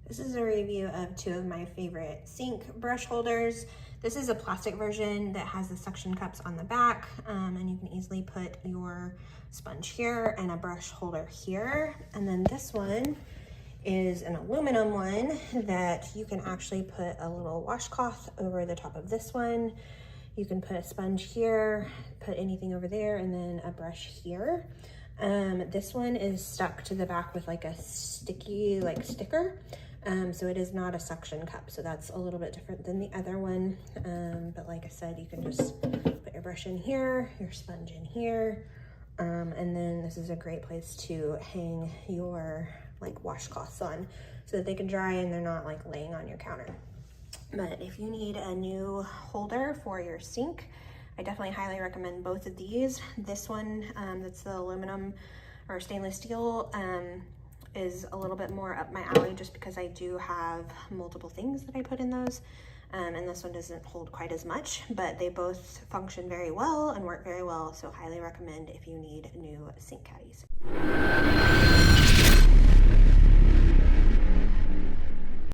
This is a review of two of my favorite sink brush holders. This is a plastic version that has the suction cups on the back, and you can easily put your sponge here and a brush holder here. And then this one is an aluminum one that you can actually put a little washcloth over the top of this one. You can put a sponge here, put anything over there, and then a brush here. This one is stuck to the back with like a sticky sticker. So it is not a suction cup, so that's a little bit different than the other one. But like I said, you can just put your brush in here, your sponge in here, and then this is a great place to hang your washcloths on so that they can dry and they're not laying on your counter. But if you need a new holder for your sink, I definitely highly recommend both of these. This one, that's the aluminum or stainless steel, is a little bit more up my alley just because I do have multiple things that I put in those. And this one doesn't hold quite as much, but they both function very well and work very well. So highly recommend if you need new sink caddies.